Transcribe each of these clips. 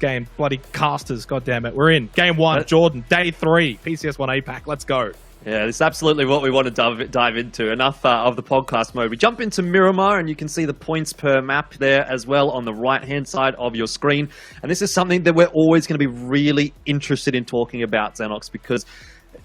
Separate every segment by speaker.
Speaker 1: game. Bloody casters, goddammit. We're in. Game 1, Jordan. Day 3, PCS1 APAC. Let's go.
Speaker 2: Yeah, this is absolutely what we want to dive into. Enough of the podcast mode. We jump into Miramar, and you can see the points per map there as well on the right-hand side of your screen. And this is something that we're always going to be really interested in talking about, Xenox, because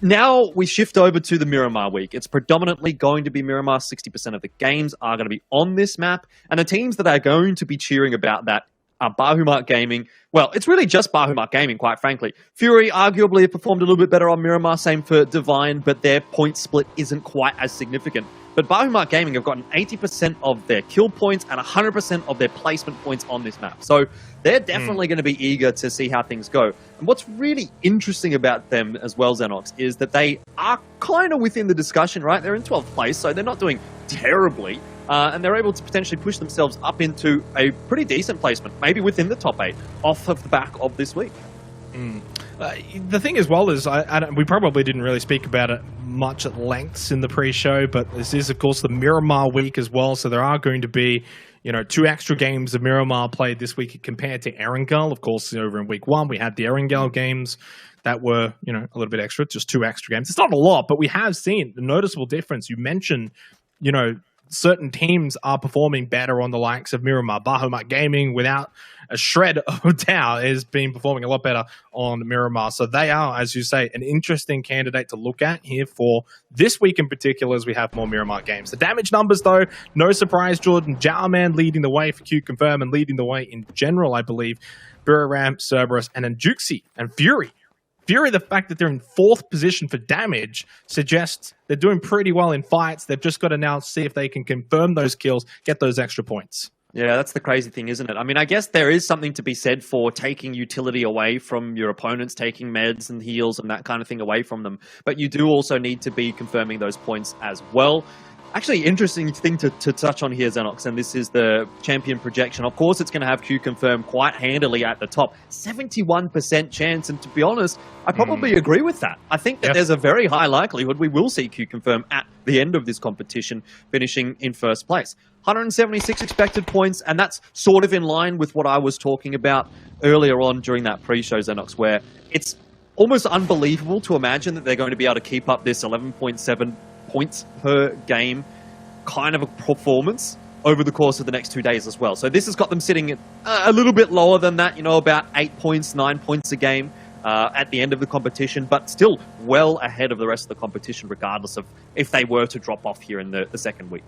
Speaker 2: now we shift over to the Miramar week. It's predominantly going to be Miramar. 60% of the games are going to be on this map. And the teams that are going to be cheering about that are Bahamut Gaming. Well, it's really just Bahamut Gaming, quite frankly. Fury arguably have performed a little bit better on Miramar, same for Divine, but their point split isn't quite as significant. But Bahamut Gaming have gotten 80% of their kill points and 100% of their placement points on this map. So they're definitely going to be eager to see how things go. And what's really interesting about them as well, Xenox, is that they are kind of within the discussion, right? They're in 12th place, so they're not doing terribly. And they're able to potentially push themselves up into a pretty decent placement, maybe within the top 8, off of the back of this week.
Speaker 1: The thing as well is, we probably didn't really speak about it much at lengths in the pre-show, but this is, of course, the Miramar week as well, so there are going to be 2 extra games of Miramar played this week compared to Erangel. Of course, over in week 1, we had the Erangel games that were, a little bit extra, just 2 extra games. It's not a lot, but we have seen the noticeable difference. You mentioned, certain teams are performing better on the likes of Miramar. Bahamut Gaming, without a shred of doubt, has been performing a lot better on Miramar. So they are, as you say, an interesting candidate to look at here for this week in particular as we have more Miramar games. The damage numbers, though, no surprise, Jordan. Jowman leading the way for Q Confirm and leading the way in general, I believe. Buriram, Cerberus, and then Juxi and Fury. Fury, the fact that they're in 4th position for damage suggests they're doing pretty well in fights. They've just got to now see if they can confirm those kills, get those extra points.
Speaker 2: Yeah, that's the crazy thing, isn't it? I mean, I guess there is something to be said for taking utility away from your opponents, taking meds and heals and that kind of thing away from them. But you do also need to be confirming those points as well. Actually, interesting thing to touch on here, Xenox, and this is the champion projection. Of course, it's going to have Q Confirm quite handily at the top. 71% chance, and to be honest, I probably agree with that. I think that there's a very high likelihood we will see Q Confirm at the end of this competition, finishing in 1st place. 176 expected points, and that's sort of in line with what I was talking about earlier on during that pre-show, Xenox, where it's almost unbelievable to imagine that they're going to be able to keep up this 11.7 points per game kind of a performance over the course of the next 2 days as well. So this has got them sitting at a little bit lower than that, about 8 points, 9 points a game at the end of the competition, but still well ahead of the rest of the competition, regardless of if they were to drop off here in the 2nd week.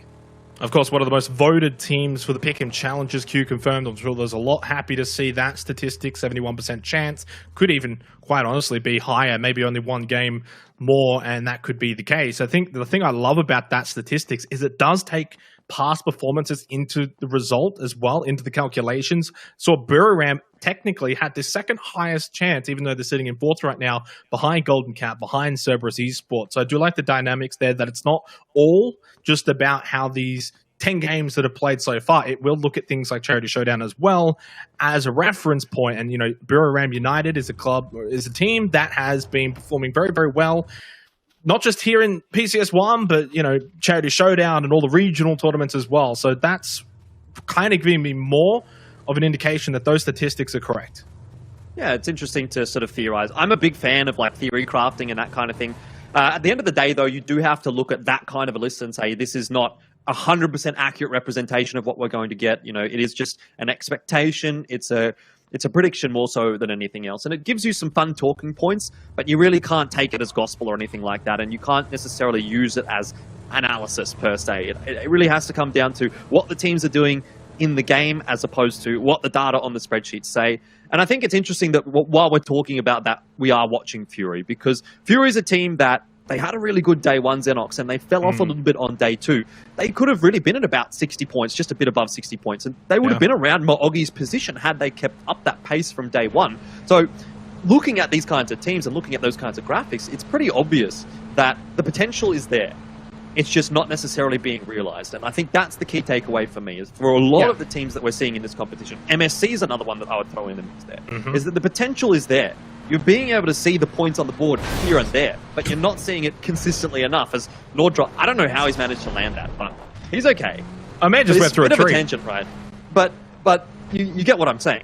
Speaker 1: Of course, one of the most voted teams for the Pick'em Challenges, Q Confirmed. I'm sure there's a lot happy to see that statistic, 71% chance. Could even, quite honestly, be higher, maybe only 1 game more, and that could be the case. I think the thing I love about that statistics is it does take past performances into the result as well, into the calculations. So Buriram technically had the 2nd highest chance, even though they're sitting in 4th right now, behind Golden Cat, behind Cerberus Esports. So I do like the dynamics there, that it's not all just about how these 10 games that have played so far. It will look at things like Charity Showdown as well as a reference point. And, Buriram United is a team that has been performing very, very well, not just here in PCS1, but, Charity Showdown and all the regional tournaments as well. So that's kind of giving me more of an indication that those statistics are correct.
Speaker 2: Yeah, it's interesting to sort of theorize. I'm a big fan of theory crafting and that kind of thing. At the end of the day, though, you do have to look at that kind of a list and say, this is not 100% accurate representation of what we're going to get. It is just an expectation. It's a prediction more so than anything else. And it gives you some fun talking points, but you really can't take it as gospel or anything like that. And you can't necessarily use it as analysis per se. It really has to come down to what the teams are doing in the game as opposed to what the data on the spreadsheets say. And I think it's interesting that while we're talking about that, we are watching Fury, because Fury is a team that they had a really good day 1, Xenox, and they fell off a little bit on day 2. They could have really been at about 60 points, just a bit above 60 points, and they would have been around Maogi's position had they kept up that pace from day 1. So looking at these kinds of teams and looking at those kinds of graphics, it's pretty obvious that the potential is there. It's just not necessarily being realized. And I think that's the key takeaway for me, is for a lot of the teams that we're seeing in this competition. MSC is another one that I would throw in the mix there, is that the potential is there. You're being able to see the points on the board here and there, but you're not seeing it consistently enough. As Nordrop, I don't know how he's managed to land that, but he's okay.
Speaker 1: I may just went through a tree.
Speaker 2: Bit of a tangent, right? But you get what I'm saying.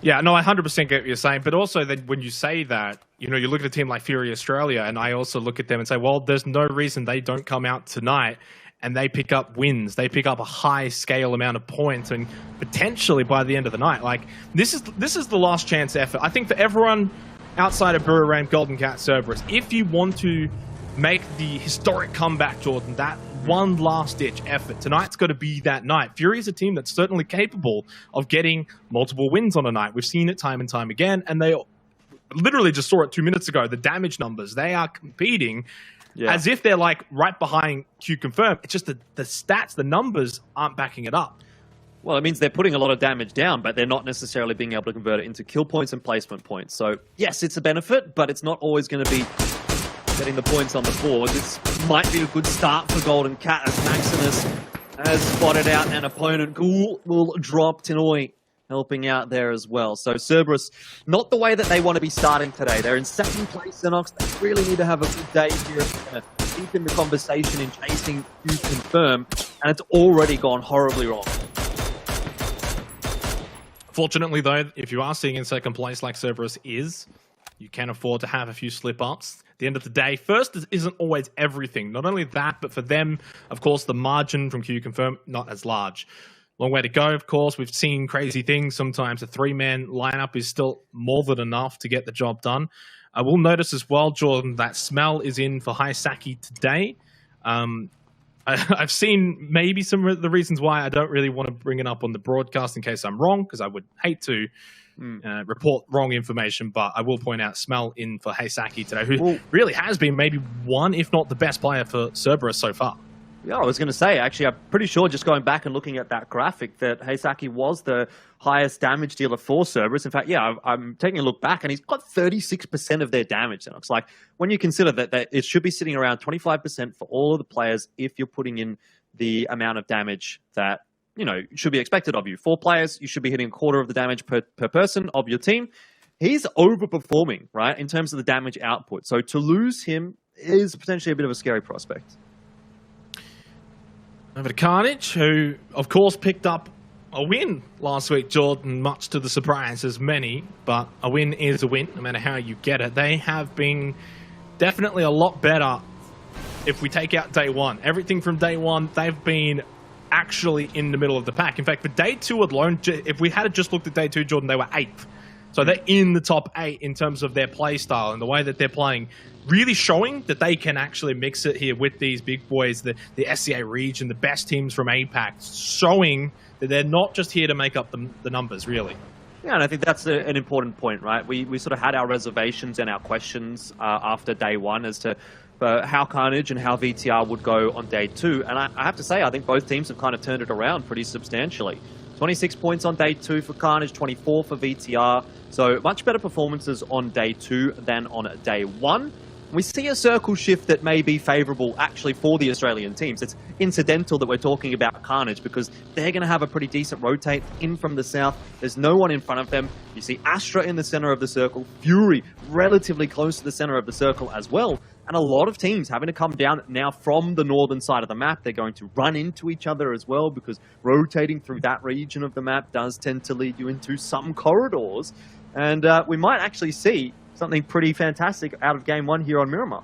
Speaker 1: Yeah, no, I 100% get what you're saying. But also, then when you say that, you look at a team like Fury Australia, and I also look at them and say, well, there's no reason they don't come out tonight and they pick up wins. They pick up a high scale amount of points, and potentially by the end of the night, like this is the last chance effort. I think for everyone outside of Buriram, Golden Cat, Cerberus, if you want to make the historic comeback, Jordan, that one last-ditch effort, tonight's got to be that night. Fury is a team that's certainly capable of getting multiple wins on a night. We've seen it time and time again, and they literally just saw it 2 minutes ago. The damage numbers, they are competing as if they're like right behind Q Confirm. It's just the stats, the numbers aren't backing it up.
Speaker 2: Well, it means they're putting a lot of damage down, but they're not necessarily being able to convert it into kill points and placement points. So, yes, it's a benefit, but it's not always going to be getting the points on the board. This might be a good start for Golden Cat as Maximus has spotted out an opponent. Ghoul will drop. Tinoi helping out there as well. So Cerberus, not the way that they want to be starting today. They're in second place, Xenox. They really need to have a good day here. Deep in the conversation in chasing Q Confirm, and it's already gone horribly wrong.
Speaker 1: Fortunately, though, if you are seeing in second place like Cerberus is, you can afford to have a few slip-ups. At the end of the day, first isn't always everything. Not only that, but for them, of course, the margin from Q Confirm, not as large. Long way to go, of course. We've seen crazy things. Sometimes a three-man lineup is still more than enough to get the job done. I will notice as well, Jordan, that Smell is in for Haisaki today. I've seen maybe some of the reasons why. I don't really want to bring it up on the broadcast in case I'm wrong, because I would hate to report wrong information, but I will point out Smell in for Haisaki today, who really has been maybe one, if not the best player for Cerberus so far.
Speaker 2: Yeah, I was going to say, actually, I'm pretty sure just going back and looking at that graphic that Haisaki was the highest damage dealer for Cerberus. In fact, yeah, I'm taking a look back, and he's got 36% of their damage. And it's like, when you consider that it should be sitting around 25% for all of the players if you're putting in the amount of damage that should be expected of you. 4 players, you should be hitting a quarter of the damage per person of your team. He's overperforming, right, in terms of the damage output. So to lose him is potentially a bit of a scary prospect.
Speaker 1: Over to Carnage, who, of course, picked up a win last week, Jordan, much to the surprise as many, but a win is a win, no matter how you get it. They have been definitely a lot better if we take out day one. Everything from day one, they've been actually in the middle of the pack. In fact, for day 2 alone, if we had just looked at day 2, Jordan, they were 8th. So they're in the top 8 in terms of their play style and the way that they're playing, really showing that they can actually mix it here with these big boys, the SCA region, the best teams from APAC, showing that they're not just here to make up the numbers, really.
Speaker 2: Yeah, and I think that's an important point, right? We sort of had our reservations and our questions after day 1 as to how Carnage and how VTR would go on day 2. And I have to say, I think both teams have kind of turned it around pretty substantially. 26 points on day 2 for Carnage, 24 for VTR. So much better performances on day 2 than on day 1. We see a circle shift that may be favourable actually for the Australian teams. It's incidental that we're talking about Carnage because they're going to have a pretty decent rotate in from the south. There's no one in front of them. You see Astra in the centre of the circle, Fury relatively close to the centre of the circle as well. And a lot of teams having to come down now from the northern side of the map. They're going to run into each other as well because rotating through that region of the map does tend to lead you into some corridors. And we might actually see something pretty fantastic out of Game 1 here on Miramar.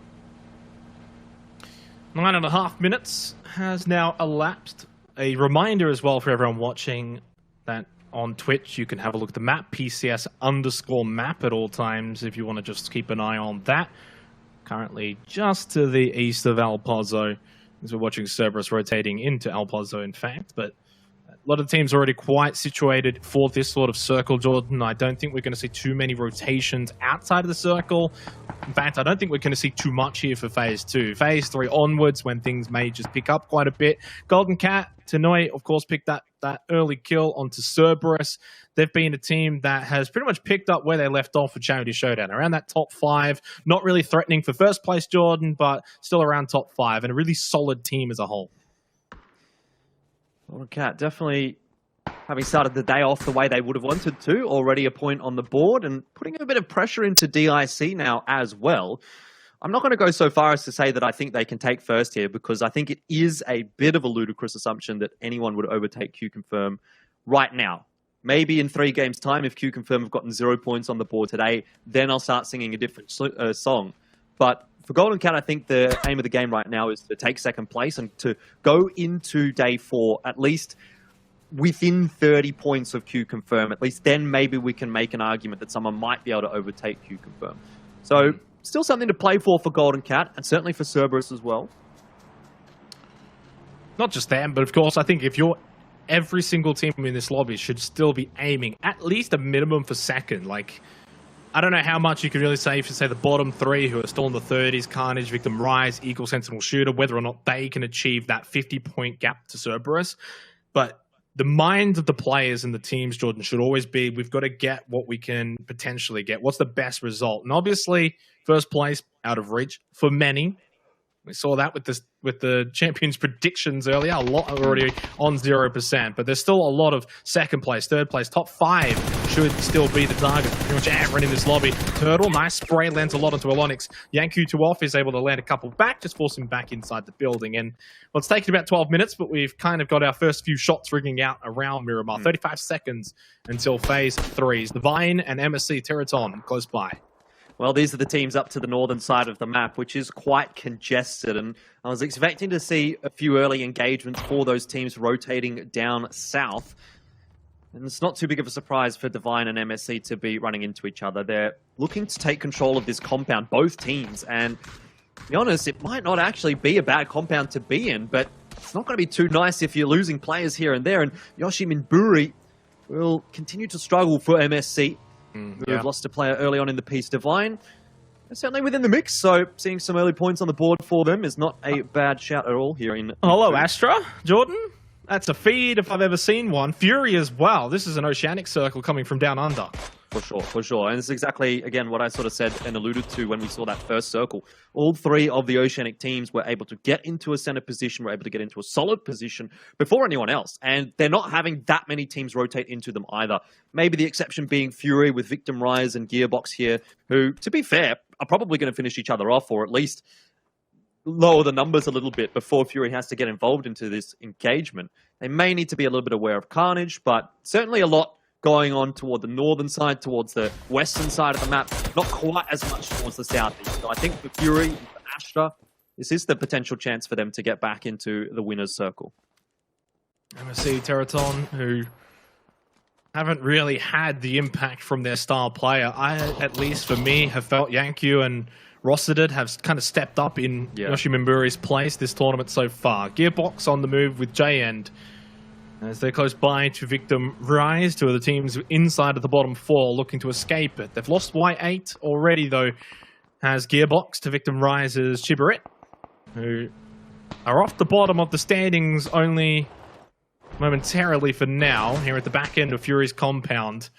Speaker 1: 9.5 minutes has now elapsed. A reminder as well for everyone watching that on Twitch, you can have a look at the map, PCS_map at all times if you want to just keep an eye on that. Currently just to the east of El Pozo, as we're watching Cerberus rotating into El Pozo, in fact. But a lot of teams are already quite situated for this sort of circle, Jordan. I don't think we're going to see too many rotations outside of the circle. In fact, I don't think we're going to see too much here for Phase 2. Phase 3 onwards, when things may just pick up quite a bit. Golden Cat, Tanoi, of course, picked that early kill onto Cerberus. They've been a team that has pretty much picked up where they left off for Charity Showdown, around that top 5. Not really threatening for first place, Jordan, but still around top 5, and a really solid team as a whole.
Speaker 2: Golden Cat definitely having started the day off the way they would have wanted to, already a point on the board, and putting a bit of pressure into DIC now as well. I'm not going to go so far as to say that I think they can take first here, because I think it is a bit of a ludicrous assumption that anyone would overtake Q Confirm right now. Maybe in 3 games' time, if Q-Confirm have gotten 0 points on the board today, then I'll start singing a different song. But for Golden Cat, I think the aim of the game right now is to take second place and to go into day 4 at least within 30 points of Q-Confirm. At least then maybe we can make an argument that someone might be able to overtake Q-Confirm. So still something to play for Golden Cat, and certainly for Cerberus as well.
Speaker 1: Not just them, but of course, I think if you're every single team in this lobby should still be aiming at least a minimum for second. Like, I don't know how much you can really say if you say the bottom 3 who are still in the 30s, Carnage, Victim Rise, Eagle, Sentinel, Shooter, whether or not they can achieve that 50-point gap to Cerberus. But the minds of the players and the teams, Jordan, should always be, we've got to get what we can potentially get. What's the best result? And obviously, first place out of reach for many. We saw that with the champions' predictions earlier. A lot are already on 0%, but there's still a lot of second place, third place, top 5 should still be the target. Pretty much everyone in this lobby. Turtle, nice spray, lands a lot onto Elonix. Yanku to off is able to land a couple back, just force him back inside the building. And well, it's taken about 12 minutes, but we've kind of got our first few shots rigging out around Miramar. 35 seconds until phase 3. Divine and MSC Terraton close by.
Speaker 2: Well, these are the teams up to the northern side of the map, which is quite congested. And I was expecting to see a few early engagements for those teams rotating down south. And it's not too big of a surprise for Divine and MSC to be running into each other. They're looking to take control of this compound, both teams. And to be honest, it might not actually be a bad compound to be in, but it's not going to be too nice if you're losing players here and there. And Yoshi Minburi will continue to struggle for MSC. Who have lost a player early on in the piece. Divine, they're certainly within the mix, so seeing some early points on the board for them is not a bad shout at all here in...
Speaker 1: Hello, Astra. Jordan? That's a feed if I've ever seen one. Fury as well. This is an oceanic circle coming from down under.
Speaker 2: For sure, for sure. And it's exactly, again, what I sort of said and alluded to when we saw that first circle. All 3 of the oceanic teams were able to get into a center position, were able to get into a solid position before anyone else. And they're not having that many teams rotate into them either. Maybe the exception being Fury with Victim Rise and Gearbox here, who, to be fair, are probably going to finish each other off, or at least lower the numbers a little bit before Fury has to get involved into this engagement. They may need to be a little bit aware of Carnage, but certainly a lot going on toward the northern side, towards the western side of the map, not quite as much towards the southeast. So I think for Fury and for Astra, this is the potential chance for them to get back into the winner's circle.
Speaker 1: MSC Terraton, who haven't really had the impact from their star player. I, at least for me, have felt Yanku and Rossided have kind of stepped up in Yoshi Minburi's place this tournament so far. Gearbox on the move with J-End as they're close by to Victim Rise, 2 of the teams inside of the bottom 4 looking to escape it. They've lost Y8 already, though, has Gearbox to Victim Rise's Chibarit, who are off the bottom of the standings only momentarily for now, here at the back end of Fury's compound.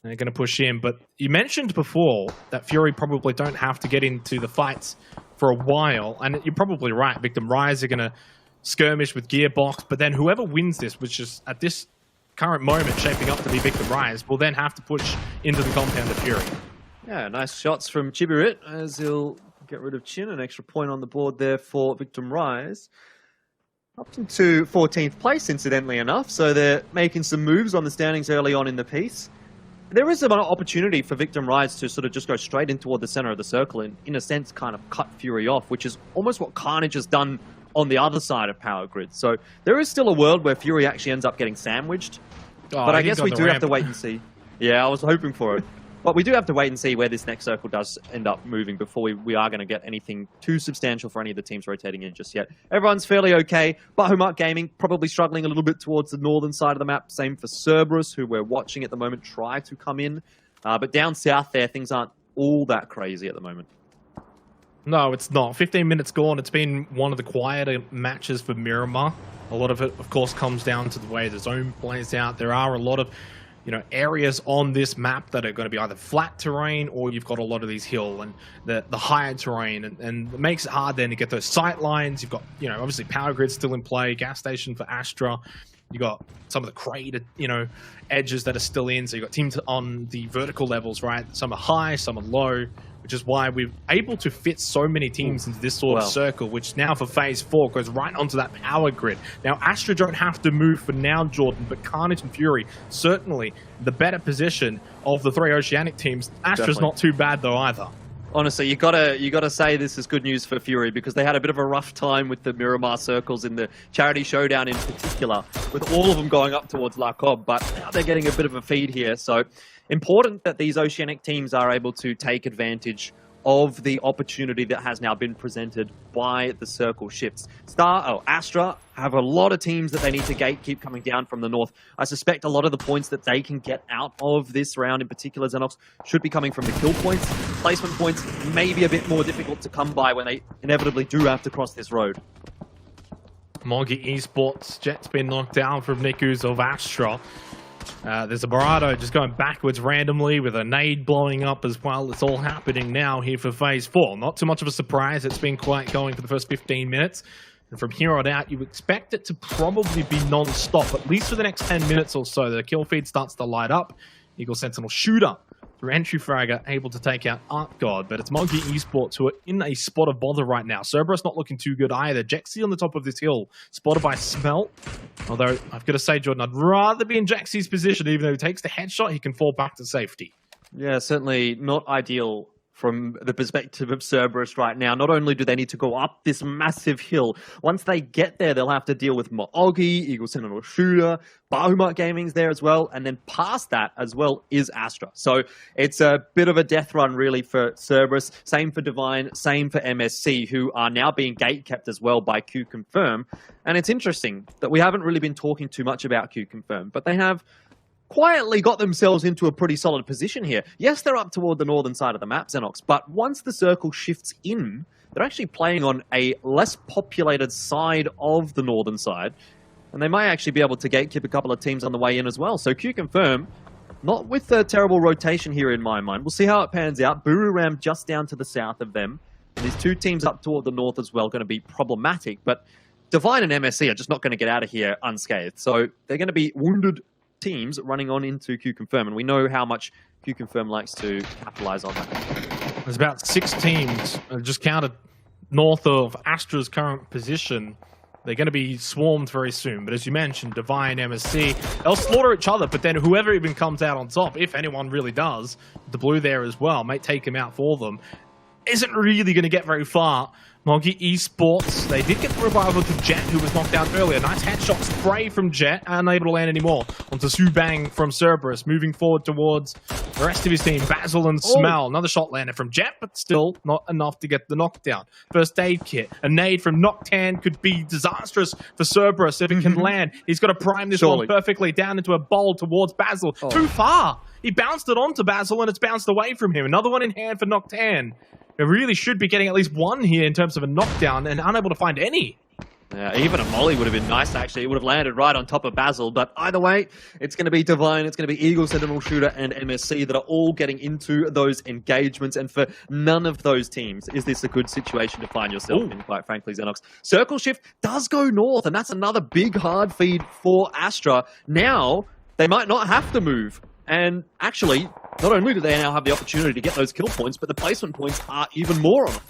Speaker 1: They're going to push in, but you mentioned before that Fury probably don't have to get into the fights for a while, and you're probably right. Victim Rise are going to skirmish with Gearbox, but then whoever wins this, which is at this current moment shaping up to be Victim Rise, will then have to push into the compound of Fury.
Speaker 2: Yeah, nice shots from Chibirit as he'll get rid of Chin. An extra point on the board there for Victim Rise. Up into 14th place, incidentally enough, so they're making some moves on the standings early on in the piece. There is an opportunity for Victim Rise to sort of just go straight in toward the center of the circle and, in a sense, kind of cut Fury off, which is almost what Carnage has done on the other side of Power Grid. So there is still a world where Fury actually ends up getting sandwiched. But I guess we do have to wait and see. Yeah, I was hoping for it. But we do have to wait and see where this next circle does end up moving before we are going to get anything too substantial for any of the teams rotating in just yet. Everyone's fairly okay, but Homework Gaming probably struggling a little bit towards the northern side of the map. Same for Cerberus, who we're watching at the moment try to come in. But down south there, things aren't all that crazy at the moment.
Speaker 1: No, it's not. 15 minutes gone. It's been one of the quieter matches for Miramar. A lot of it, of course, comes down to the way the zone plays out. There are a lot of areas on this map that are going to be either flat terrain or you've got a lot of these hill and the higher terrain, and it makes it hard then to get those sight lines. You've got, obviously Power Grid still in play, gas station for Astra. You got some of the crater, edges that are still in. So you got teams on the vertical levels, right? Some are high, some are low. which is why we're able to fit so many teams into this sort of circle, which now for Phase 4 goes right onto that power grid. Now, Astra don't have to move for now, Jordan, but Carnage and Fury, certainly the better position of the three Oceanic teams. Astra's not too bad, though, either.
Speaker 2: Honestly, you gotta say this is good news for Fury, because they had a bit of a rough time with the Miramar circles in the Charity Showdown in particular, with all of them going up towards La Cobb, but now they're getting a bit of a feed here. So important that these Oceanic teams are able to take advantage of the opportunity that has now been presented by the circle shifts. Astra have a lot of teams that they need to gatekeep coming down from the north. I suspect a lot of the points that they can get out of this round in particular, Xenox, should be coming from the kill points. Placement points may be a bit more difficult to come by when they inevitably do have to cross this road.
Speaker 1: PUBG Esports, Jet's been knocked down from Niku's of Astra. There's a Barado just going backwards randomly with a nade blowing up as well. It's all happening now here for Phase 4. Not too much of a surprise. It's been quite going for the first 15 minutes. And from here on out, you expect it to probably be non-stop, at least for the next 10 minutes or so. The kill feed starts to light up. Eagle Sentinel shooter through entry fragger, able to take out Art God, but it's PUBG Esports who are in a spot of bother right now. Cerberus not looking too good either. Jexy on the top of this hill, spotted by Smelt. Although, I've got to say, Jordan, I'd rather be in Jexy's position. Even though he takes the headshot, he can fall back to safety. Yeah,
Speaker 2: certainly not ideal from the perspective of Cerberus right now. Not only do they need to go up this massive hill, once they get there, they'll have to deal with Maogi, Eagle Sentinel Shooter, Bahumat Gaming's there as well, and then past that as well is Astra. So it's a bit of a death run really for Cerberus. Same for Divine, same for MSC, who are now being gate-kept as well by Q Confirm. And it's interesting that we haven't really been talking too much about Q Confirm, but they have quietly got themselves into a pretty solid position here. Yes, they're up toward the northern side of the map, Xenox, but once the circle shifts in, they're actually playing on a less populated side of the northern side, and they might actually be able to gatekeep a couple of teams on the way in as well. So Q Confirm, not with a terrible rotation here in my mind. We'll see how it pans out. Buru Ram just down to the south of them. And these two teams up toward the north as well going to be problematic, but Divine and MSC are just not going to get out of here unscathed. So they're going to be wounded teams running on into Q Confirm, and we know how much Q Confirm likes to capitalize on that.
Speaker 1: There's about 6 teams just counted north of Astra's current position. They're going to be swarmed very soon, but as you mentioned, Divine, MSC, they'll slaughter each other, but then whoever even comes out on top, if anyone really does, the blue there as well, might take him out for them, isn't really going to get very far. PUBG Esports, they did get the revival to Jet, who was knocked down earlier. Nice headshot spray from Jet, unable to land anymore. Onto Subang from Cerberus, moving forward towards the rest of his team. Basil and Smell, another shot landed from Jet, but still not enough to get the knockdown. First aid kit, a nade from Noctan could be disastrous for Cerberus if it can land. He's got to prime this one perfectly down into a bowl towards Basil. Too far! He bounced it onto Basil and it's bounced away from him. Another one in hand for Noctan. It really should be getting at least one here in terms of a knockdown, and unable to find any.
Speaker 2: Yeah, even a molly would have been nice, actually. It would have landed right on top of Basil. But either way, it's going to be Divine, it's going to be Eagle, Sentinel Shooter, and MSC that are all getting into those engagements. And for none of those teams is this a good situation to find yourself in, quite frankly, Xenox. Circle Shift does go north, and that's another big hard feed for Astra. Now, they might not have to move. And actually, not only do they now have the opportunity to get those kill points, but the placement points are even more on them.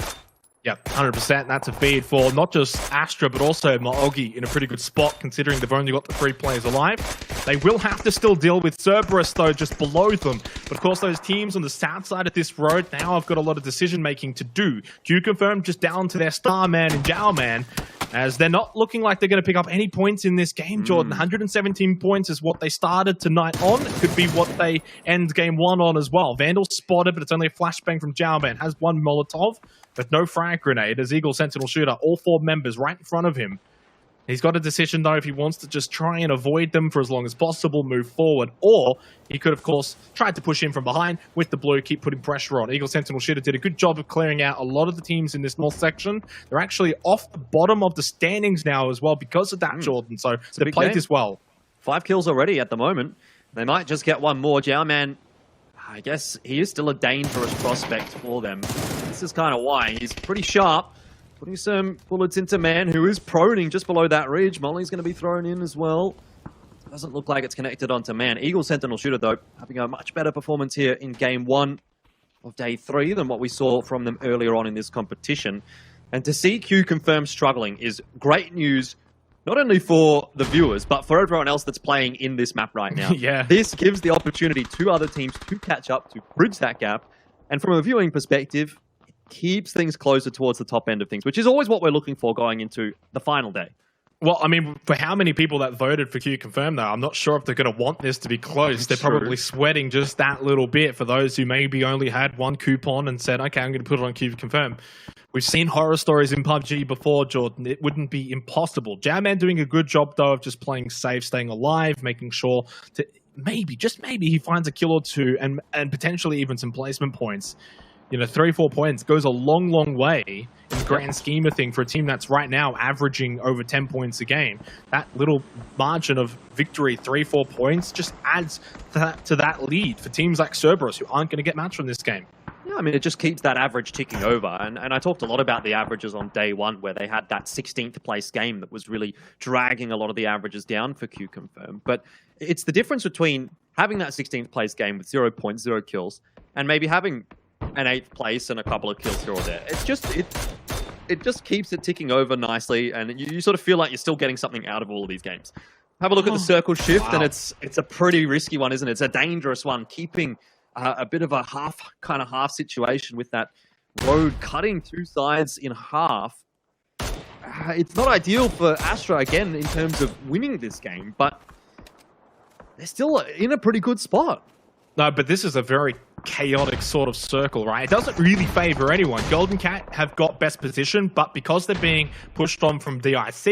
Speaker 1: Yeah, 100%. That's a feed for not just Astra, but also Maogi in a pretty good spot, considering they've only got the 3 players alive. They will have to still deal with Cerberus, though, just below them. But of course, those teams on the south side of this road now have got a lot of decision-making to do. Q Confirm just down to their star man and Jow man, as they're not looking like they're going to pick up any points in this game, Jordan. 117 points is what they started tonight on. It could be what they end game 1 on as well. Vandal spotted, but it's only a flashbang from Jowman. Has one Molotov, but no frag grenade. As Eagle Sentinel Shooter, all 4 members right in front of him. He's got a decision, though, if he wants to just try and avoid them for as long as possible, move forward. Or he could, of course, try to push in from behind with the blue, keep putting pressure on. Eagle Sentinel Shooter did a good job of clearing out a lot of the teams in this north section. They're actually off the bottom of the standings now as well because of that, Jordan. So they played this well.
Speaker 2: 5 kills already at the moment. They might just get one more. Jowman, I guess he is still a dangerous prospect for them. This is kind of why. He's pretty sharp. Putting some bullets into Man, who is proning just below that ridge. Molly's going to be thrown in as well. Doesn't look like it's connected onto Man. Eagle Sentinel Shooter, though, having a much better performance here in game 1. of day 3 than what we saw from them earlier on in this competition. And to see Q Confirm struggling is great news, not only for the viewers, but for everyone else that's playing in this map right now.
Speaker 1: Yeah.
Speaker 2: This gives the opportunity to other teams to catch up, to bridge that gap. And from a viewing perspective, it keeps things closer towards the top end of things, which is always what we're looking for going into the final day.
Speaker 1: Well, I mean, for how many people that voted for Q Confirm, though, I'm not sure if they're going to want this to be close. They're probably sweating just that little bit for those who maybe only had one coupon and said, okay, I'm going to put it on Q Confirm. We've seen horror stories in PUBG before, Jordan. It wouldn't be impossible. Jamman doing a good job, though, of just playing safe, staying alive, making sure to maybe, just maybe, he finds a kill or two and potentially even some placement points. You know, 3-4 points goes a long, long way in the grand scheme of things for a team that's right now averaging over 10 points a game. That little margin of victory, 3-4 points, just adds to that lead for teams like Cerberus, who aren't going to get matched from this game.
Speaker 2: Yeah, I mean, it just keeps that average ticking over. And I talked a lot about the averages on day 1, where they had that 16th place game that was really dragging a lot of the averages down for Q Confirm. But it's the difference between having that 16th place game with 0 points, 0 kills, and maybe having an 8th place and a couple of kills here or there. It's just it just keeps it ticking over nicely, and you sort of feel like you're still getting something out of all of these games. Have a look at the circle shift, and it's a pretty risky one, isn't it? It's a dangerous one, keeping a bit of a half situation with that road cutting 2 sides in half. It's not ideal for Astra again in terms of winning this game, but they're still in a pretty good spot.
Speaker 1: No, but this is a very chaotic sort of circle, right? It doesn't really favor anyone. Golden Cat have got best position, but because they're being pushed on from DIC,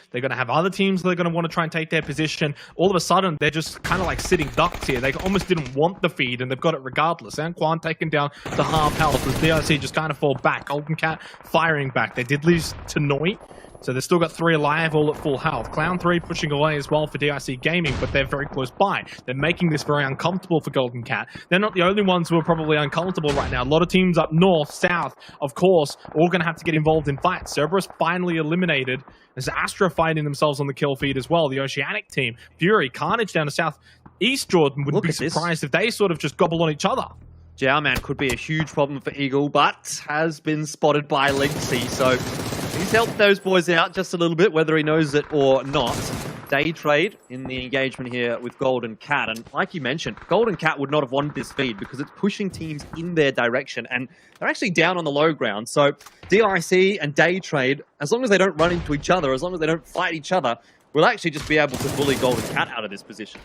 Speaker 1: they're going to have other teams that are going to want to try and take their position. All of a sudden, they're just kind of like sitting ducks here. They almost didn't want the feed, and they've got it regardless. Anquan taken down to half health as DIC just kind of fall back. Golden Cat firing back. They did lose to Noit, so they've still got 3 alive, all at full health. Clown 3 pushing away as well for DIC Gaming, but they're very close by. They're making this very uncomfortable for Golden Cat. They're not the only ones who are probably uncomfortable right now. A lot of teams up north, south, of course, all going to have to get involved in fights. Cerberus finally eliminated. There's Astra finding themselves on the kill feed as well. The Oceanic team, Fury, Carnage down to south east, Jordan, wouldn't be surprised if they sort of just gobble on each other.
Speaker 2: Jowman could be a huge problem for Eagle, but has been spotted by Legacy, so he's helped those boys out just a little bit, whether he knows it or not. Day trade in the engagement here with Golden Cat, and like you mentioned, Golden Cat would not have wanted this feed because it's pushing teams in their direction, and they're actually down on the low ground. So DIC and Day Trade, as long as they don't run into each other, as long as they don't fight each other, will actually just be able to bully Golden Cat out of this position.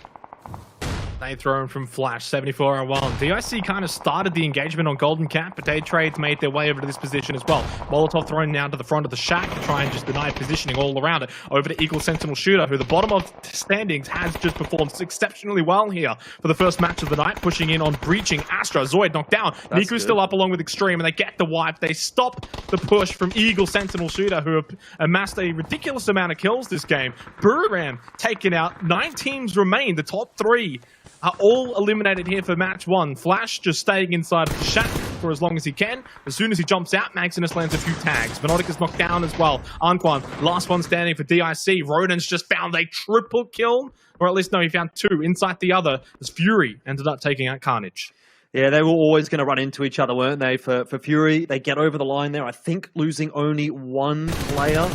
Speaker 1: They throw him from Flash, 74-01. DIC kind of started the engagement on Golden Cat, but Day Trades made their way over to this position as well. Molotov thrown down to the front of the shack to try and just deny positioning all around it. Over to Eagle Sentinel Shooter, who the bottom of standings has just performed exceptionally well here for the first match of the night, pushing in on breaching Astra. Zoid knocked down. Niku's still up along with Extreme, and they get the wipe. They stop the push from Eagle Sentinel Shooter, who have amassed a ridiculous amount of kills this game. Buram taken out. 9 teams remain. The top 3 are all eliminated here for match 1. Flash just staying inside of the shack for as long as he can. As soon as he jumps out, Maximus lands a few tags. Venodica's knocked down as well. Anquan, last one standing for DIC. Rodin's just found a triple kill, or at least no, he found 2 inside the other as Fury ended up taking out Carnage.
Speaker 2: Yeah, they were always going to run into each other, weren't they? For Fury, they get over the line there, I think losing only 1 player.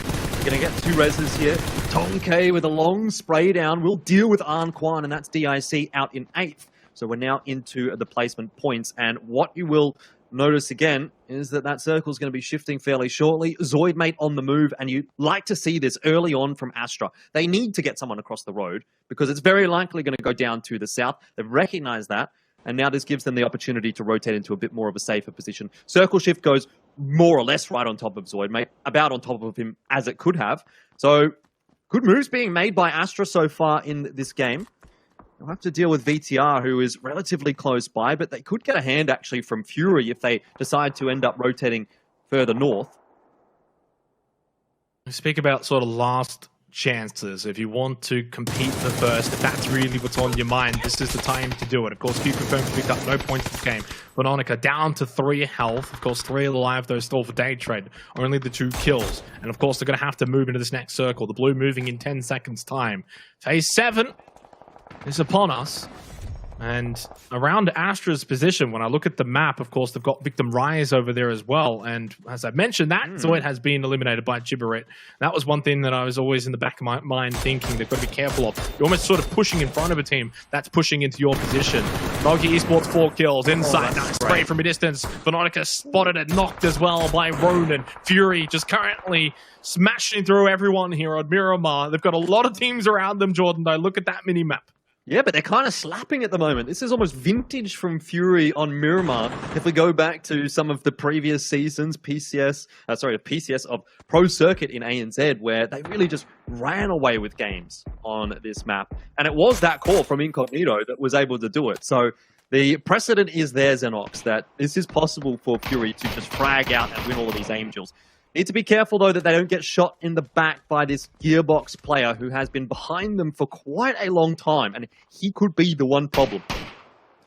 Speaker 2: Going to get 2 reses here. Tonke with a long spray down will deal with Anquan, and that's DIC out in 8th. So we're now into the placement points, and what you will notice again is that circle is going to be shifting fairly shortly. Zoidmate on the move, and you like to see this early on from Astra. They need to get someone across the road because it's very likely going to go down to the south. They've recognized that, and now this gives them the opportunity to rotate into a bit more of a safer position. Circle shift goes more or less right on top of Zoidmate, about on top of him as it could have. So good moves being made by Astra so far in this game. They'll have to deal with VTR, who is relatively close by, but they could get a hand actually from Fury if they decide to end up rotating further north.
Speaker 1: We speak about sort of last chances. If you want to compete for first, if that's really what's on your mind, this is the time to do it. Of course, Q confirmed to pick up no points this game. Veronica down to 3 health. Of course, 3 alive, though, still for Day Trade. Only the 2 kills. And of course, they're going to have to move into this next circle. The blue moving in 10 seconds' time. Phase 7 is upon us. And around Astra's position, when I look at the map, of course, they've got Victim Rise over there as well. And as I mentioned, that Zoid has been eliminated by Chibaret. That was one thing that I was always in the back of my mind thinking they've got to be careful of. You're almost sort of pushing in front of a team that's pushing into your position. PUBG Esports 4 kills. Inside, nice spray from a distance. Veronica spotted and knocked as well by Ronan. Fury just currently smashing through everyone here on Miramar. They've got a lot of teams around them, Jordan, though. Look at that mini-map.
Speaker 2: Yeah, but they're kind of slapping at the moment. This is almost vintage from Fury on Miramar. If we go back to some of the previous seasons, PCS of Pro Circuit in ANZ, where they really just ran away with games on this map. And it was that call from Incognito that was able to do it. So the precedent is there, Xenox, that this is possible for Fury to just frag out and win all of these Angels. Need to be careful, though, that they don't get shot in the back by this Gearbox player who has been behind them for quite a long time, and he could be the one problem.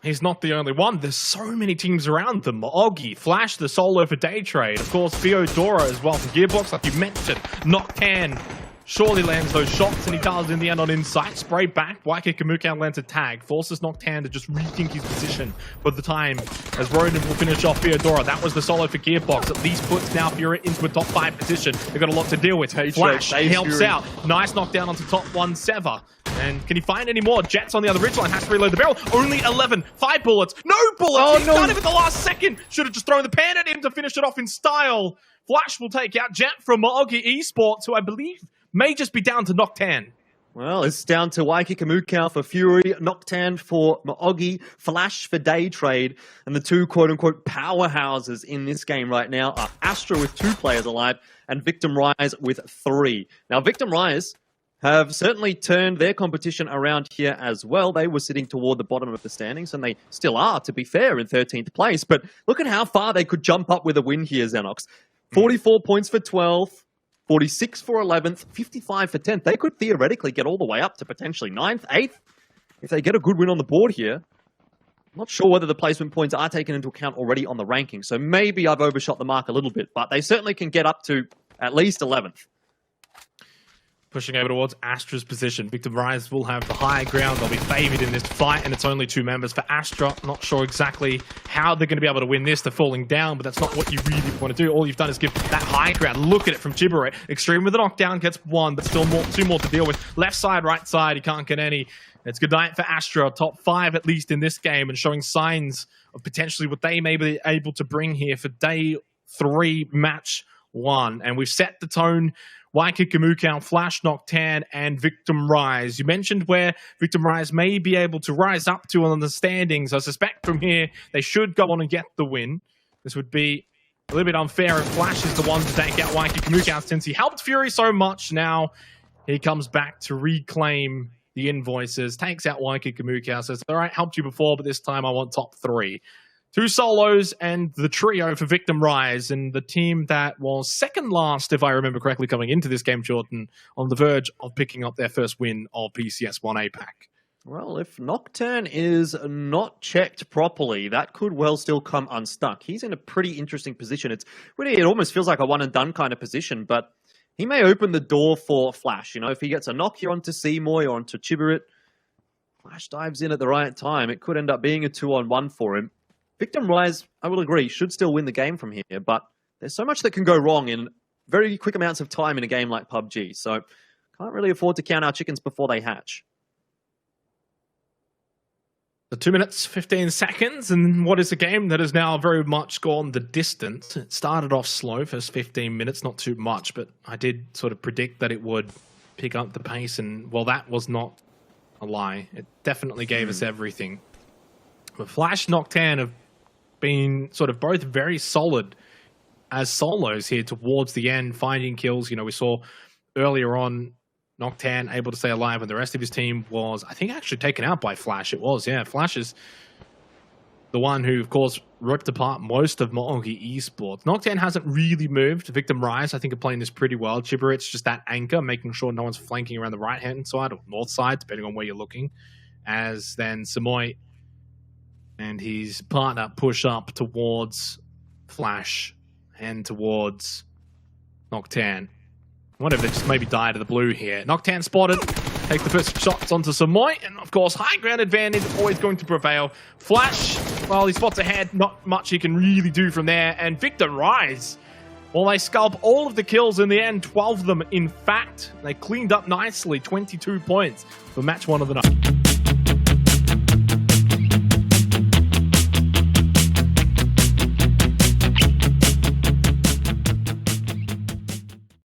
Speaker 1: He's not the only one. There's so many teams around them. Oggy, Flash, the solo for Day Trade. Of course, Theodora as well from Gearbox, like you mentioned. Noctan surely lands those shots, and he does in the end on Insight. Spray back. Waike Kamukau lands a tag. Forces Noctan to just rethink his position for the time as Ronan will finish off Theodora. That was the solo for Gearbox. At least puts now Fury into a top 5 position. They've got a lot to deal with. Flash helps Fury out. Nice knockdown onto top 1 Sever. And can he find any more? Jets on the other ridgeline, has to reload the barrel. Only 11. 5 bullets. No bullets! He's done it at the last second! Should have just thrown the pan at him to finish it off in style. Flash will take out Jet from Maogi Esports, who I believe may just be down to Noctan.
Speaker 2: Well, it's down to Waike Kamukau for Fury, Noctan for Maogi, Flash for Day Trade, and the two quote-unquote powerhouses in this game right now are Astra with 2 players alive and Victim Rise with 3. Now, Victim Rise have certainly turned their competition around here as well. They were sitting toward the bottom of the standings, and they still are, to be fair, in 13th place. But look at how far they could jump up with a win here, Xenox. 44 points for 12th. 46 for 11th, 55 for 10th. They could theoretically get all the way up to potentially 9th, 8th. If they get a good win on the board here. I'm not sure whether the placement points are taken into account already on the ranking, so maybe I've overshot the mark a little bit, but they certainly can get up to at least 11th.
Speaker 1: Pushing over towards Astra's position. Victim Rise will have the high ground. They'll be favoured in this fight, and it's only 2 members for Astra. Not sure exactly how they're going to be able to win this. They're falling down, but that's not what you really want to do. All you've done is give that high ground. Look at it from Chibaret. Extreme with a knockdown, gets 1, but still 2 more to deal with. Left side, right side, he can't get any. It's good night for Astra. Top 5 at least in this game, and showing signs of potentially what they may be able to bring here for day 3, match 1. And we've set the tone. Waike Kamukau, Flash, Noctan, and Victim Rise. You mentioned where Victim Rise may be able to rise up to on the standings. I suspect from here they should go on and get the win. This would be a little bit unfair if Flash is the one to take out Waike Kamukau since he helped Fury so much. Now he comes back to reclaim the invoices, takes out Waike Kamukau, says, all right, helped you before, but this time I want top 3. 2 solos and the trio for Victim Rise, and the team that was second last, if I remember correctly, coming into this game, Jordan, on the verge of picking up their first win of PCS1 APAC.
Speaker 2: Well, if Nocturne is not checked properly, that could well still come unstuck. He's in a pretty interesting position. It almost feels like a one-and-done kind of position, but he may open the door for Flash. You know, if he gets a knock here onto Seymour or onto Chibaret, Flash dives in at the right time. It could end up being a 2-on-1 for him. Victim Rise, I will agree, should still win the game from here, but there's so much that can go wrong in very quick amounts of time in a game like PUBG, so can't really afford to count our chickens before they hatch.
Speaker 1: So 2 minutes, 15 seconds, and what is a game that has now very much gone the distance. It started off slow, first 15 minutes, not too much, but I did sort of predict that it would pick up the pace, and, well, that was not a lie. It definitely gave us everything. But Flash, Noctan have been sort of both very solid as solos here towards the end, finding kills. You know, we saw earlier on Noctan able to stay alive, and the rest of his team was, I think, actually taken out by Flash. It was, yeah. Flash is the one who, of course, ripped apart most of Maogi Esports. Noctan hasn't really moved. Victim Rise, I think, are playing this pretty well. Chibaret's just that anchor, making sure no one's flanking around the right-hand side or north side, depending on where you're looking. As then Samoy and his partner push up towards Flash and towards Noctan. Whatever, they just maybe died of the blue here. Noctan spotted. take the first shots onto Samoy, and of course, high ground advantage always going to prevail. Flash, well, he spots ahead, not much he can really do from there, and Victor Rise, well, they scalp all of the kills in the end, 12 of them, in fact. They cleaned up nicely, 22 points for match 1 of the night.